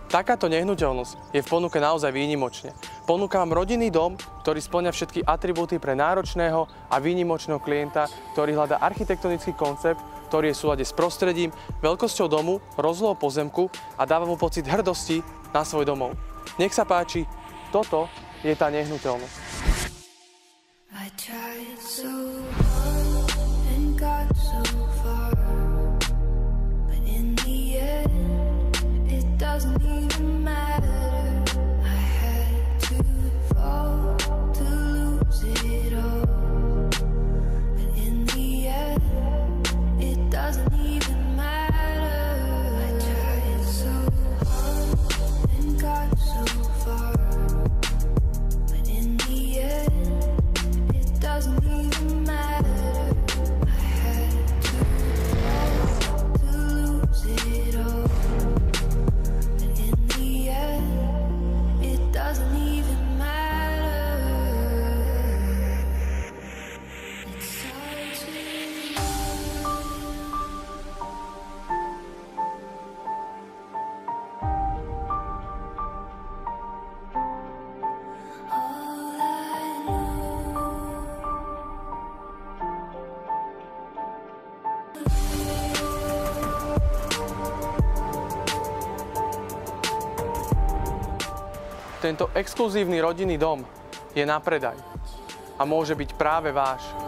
Takáto nehnuteľnosť je v ponuke naozaj výnimočne. Ponúka vám rodinný dom, ktorý spĺňa všetky atribúty pre náročného a výnimočného klienta, ktorý hľadá architektonický koncept, ktorý je v súlade s prostredím, veľkosťou domu, rozlohou pozemku a dáva mu pocit hrdosti na svoj domov. Nech sa páči, toto je tá nehnuteľnosť. Tento exkluzívny rodinný dom je na predaj a môže byť práve váš.